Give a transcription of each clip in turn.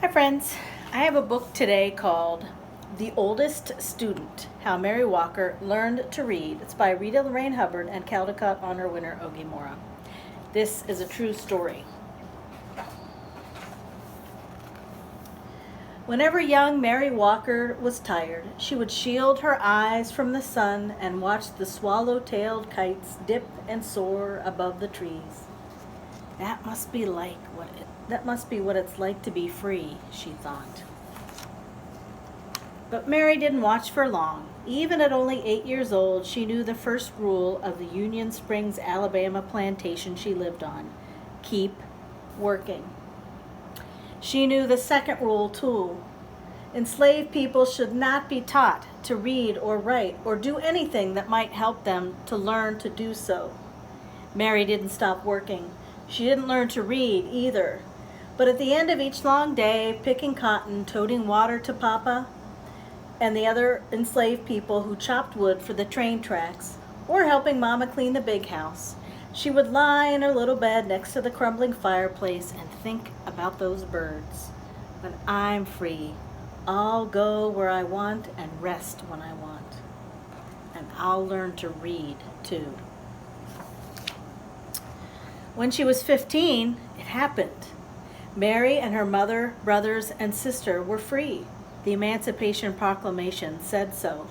Hi friends, I have a book today called The Oldest Student, How Mary Walker Learned to Read. It's by Rita Lorraine Hubbard and Caldecott Honor winner Ogie Mora. This is a true story. Whenever young Mary Walker was tired, she would shield her eyes from the sun and watch the swallow-tailed kites dip and soar above the trees. That must be what it's like to be free, she thought. But Mary didn't watch for long. Even at only 8 years old, she knew the first rule of the Union Springs, Alabama plantation she lived on: keep working. She knew the second rule, too. Enslaved people should not be taught to read or write or do anything that might help them to learn to do so. Mary didn't stop working. She didn't learn to read either. But at the end of each long day, picking cotton, toting water to Papa and the other enslaved people who chopped wood for the train tracks, or helping Mama clean the big house, she would lie in her little bed next to the crumbling fireplace and think about those birds. When I'm free, I'll go where I want and rest when I want. And I'll learn to read, too. When she was 15, it happened. Mary and her mother, brothers, and sister were free. The Emancipation Proclamation said so.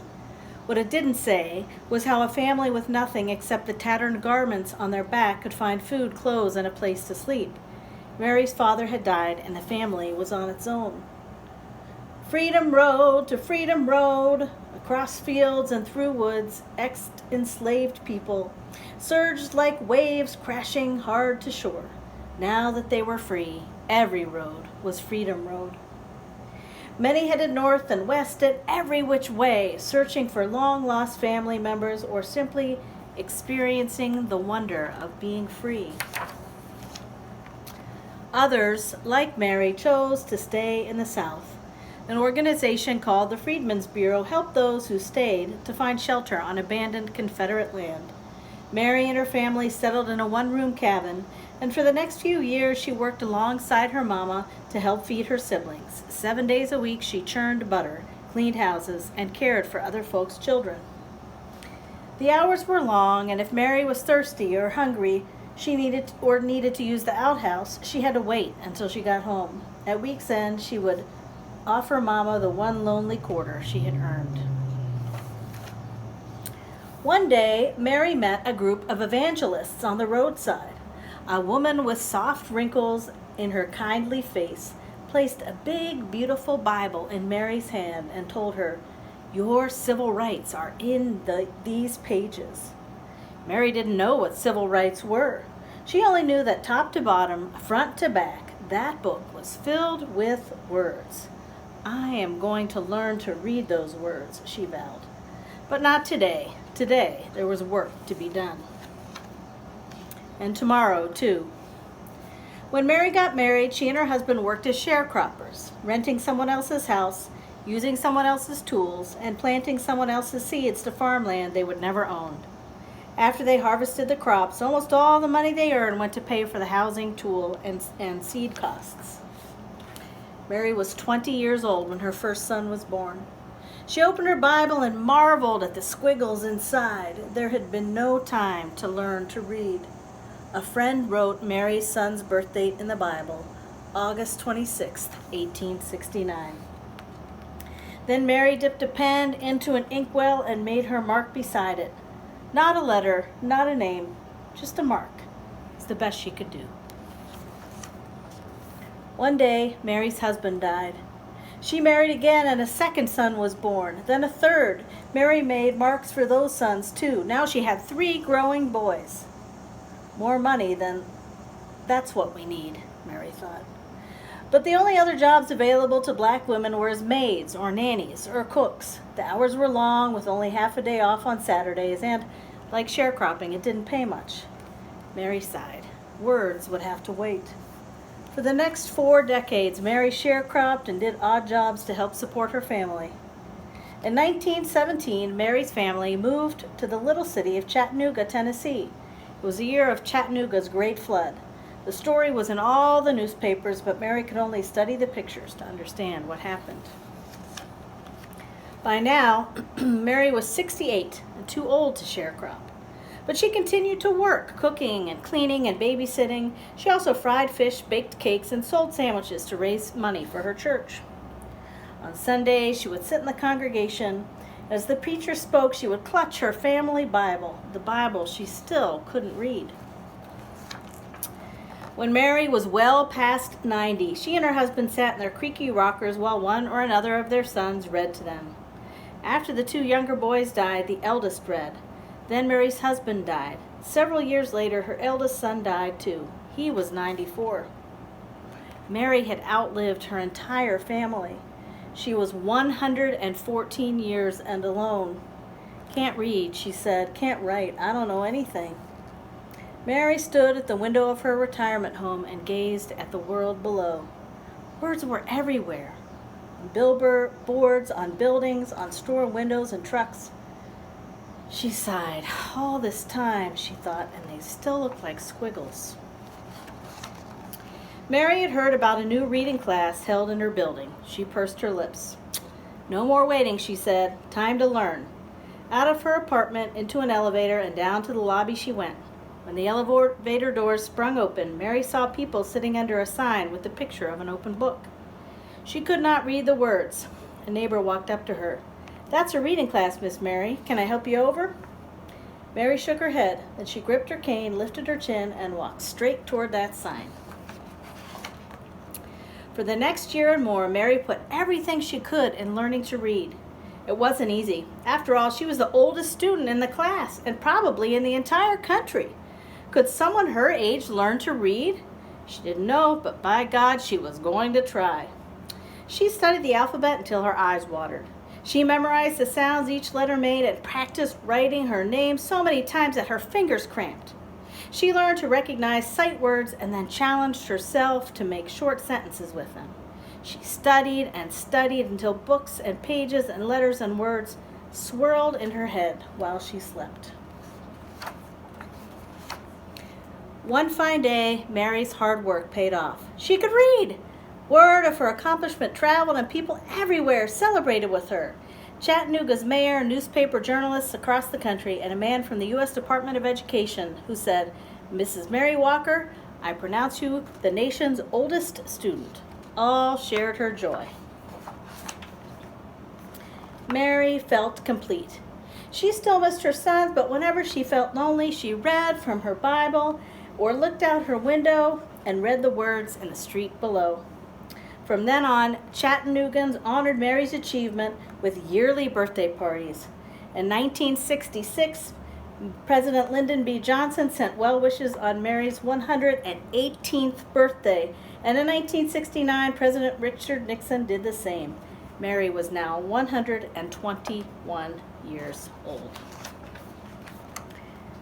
What it didn't say was how a family with nothing except the tattered garments on their back could find food, clothes, and a place to sleep. Mary's father had died, and the family was on its own. Freedom Road to Freedom Road, across fields and through woods, ex-enslaved people surged like waves crashing hard to shore. Now that they were free, every road was Freedom Road. Many headed north and west at every which way, searching for long-lost family members or simply experiencing the wonder of being free. Others, like Mary, chose to stay in the South. An organization called the Freedmen Bureau helped those who stayed to find shelter on abandoned Confederate land. Mary and her family settled in a one-room cabin, and for the next few years she worked alongside her mama to help feed her siblings. 7 days a week she churned butter, cleaned houses, and cared for other folks' children. The hours were long, and if Mary was thirsty or hungry, she needed to use the outhouse, she had to wait until she got home. At week's end, she would offer Mama the one lonely quarter she had earned. One day, Mary met a group of evangelists on the roadside. A woman with soft wrinkles in her kindly face placed a big, beautiful Bible in Mary's hand and told her, "Your civil rights are in these pages." Mary didn't know what civil rights were. She only knew that top to bottom, front to back, that book was filled with words. "I am going to learn to read those words," she vowed. But not today. Today, there was work to be done. And tomorrow, too. When Mary got married, she and her husband worked as sharecroppers, renting someone else's house, using someone else's tools, and planting someone else's seeds to farmland they would never own. After they harvested the crops, almost all the money they earned went to pay for the housing, tool, and seed costs. Mary was 20 years old when her first son was born. She opened her Bible and marveled at the squiggles inside. There had been no time to learn to read. A friend wrote Mary's son's birth date in the Bible, August 26, 1869. Then Mary dipped a pen into an inkwell and made her mark beside it. Not a letter, not a name, just a mark. It's the best she could do. One day, Mary's husband died. She married again, and a second son was born, then a third. Mary made marks for those sons, too. Now she had 3 growing boys. More money than that's what we need, Mary thought. But the only other jobs available to black women were as maids or nannies or cooks. The hours were long, with only half a day off on Saturdays, and, like sharecropping, it didn't pay much. Mary sighed. Words would have to wait. For the next 4 decades, Mary sharecropped and did odd jobs to help support her family. In 1917, Mary's family moved to the little city of Chattanooga, Tennessee. It was the year of Chattanooga's Great Flood. The story was in all the newspapers, but Mary could only study the pictures to understand what happened. By now, Mary was 68 and too old to sharecrop. But she continued to work, cooking and cleaning and babysitting. She also fried fish, baked cakes, and sold sandwiches to raise money for her church. On Sundays, she would sit in the congregation. As the preacher spoke, she would clutch her family Bible, the Bible she still couldn't read. When Mary was well past 90, she and her husband sat in their creaky rockers while one or another of their sons read to them. After the two younger boys died, the eldest read. Then Mary's husband died. Several years later, her eldest son died too. He was 94. Mary had outlived her entire family. She was 114 years and alone. "Can't read," she said. "Can't write. I don't know anything." Mary stood at the window of her retirement home and gazed at the world below. Words were everywhere. On billboards, on buildings, on store windows and trucks. She sighed. All this time, she thought, and they still look like squiggles. Mary had heard about a new reading class held in her building. She pursed her lips. "No more waiting," she said. "Time to learn." Out of her apartment, into an elevator, and down to the lobby she went. When the elevator doors sprung open, Mary saw people sitting under a sign with the picture of an open book. She could not read the words. A neighbor walked up to her. "That's a reading class, Miss Mary. Can I help you over?" Mary shook her head. Then she gripped her cane, lifted her chin, and walked straight toward that sign. For the next year and more, Mary put everything she could in learning to read. It wasn't easy. After all, she was the oldest student in the class, and probably in the entire country. Could someone her age learn to read? She didn't know, but by God, she was going to try. She studied the alphabet until her eyes watered. She memorized the sounds each letter made and practiced writing her name so many times that her fingers cramped. She learned to recognize sight words and then challenged herself to make short sentences with them. She studied and studied until books and pages and letters and words swirled in her head while she slept. One fine day, Mary's hard work paid off. She could read. Word of her accomplishment traveled, and people everywhere celebrated with her. Chattanooga's mayor, newspaper journalists across the country, and a man from the U.S. Department of Education who said, "Mrs. Mary Walker, I pronounce you the nation's oldest student," all shared her joy. Mary felt complete. She still missed her sons, but whenever she felt lonely, she read from her Bible or looked out her window and read the words in the street below. From then on, Chattanoogans honored Mary's achievement with yearly birthday parties. In 1966, President Lyndon B. Johnson sent well wishes on Mary's 118th birthday, and in 1969, President Richard Nixon did the same. Mary was now 121 years old.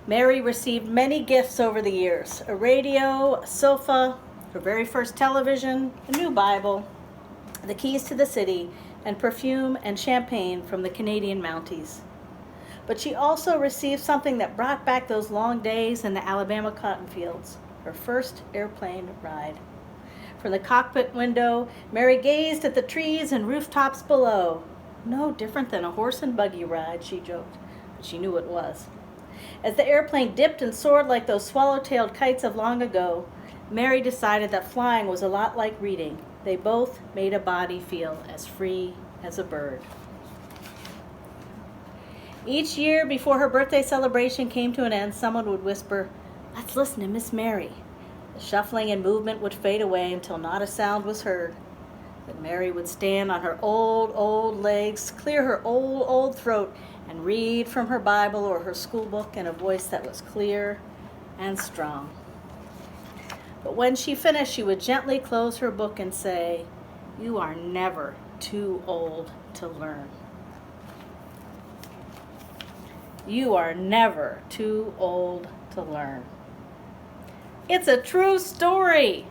Mary received many gifts over the years: a radio, a sofa, her very first television, a new Bible, the keys to the city, and perfume and champagne from the Canadian Mounties. But she also received something that brought back those long days in the Alabama cotton fields: her first airplane ride. From the cockpit window, Mary gazed at the trees and rooftops below. No different than a horse and buggy ride, she joked, but she knew it was. As the airplane dipped and soared like those swallow-tailed kites of long ago, Mary decided that flying was a lot like reading. They both made a body feel as free as a bird. Each year before her birthday celebration came to an end, someone would whisper, "Let's listen to Miss Mary." The shuffling and movement would fade away until not a sound was heard. But Mary would stand on her old legs, clear her old throat, and read from her Bible or her school book in a voice that was clear and strong. But when she finished, she would gently close her book and say, "You are never too old to learn." You are never too old to learn. It's a true story.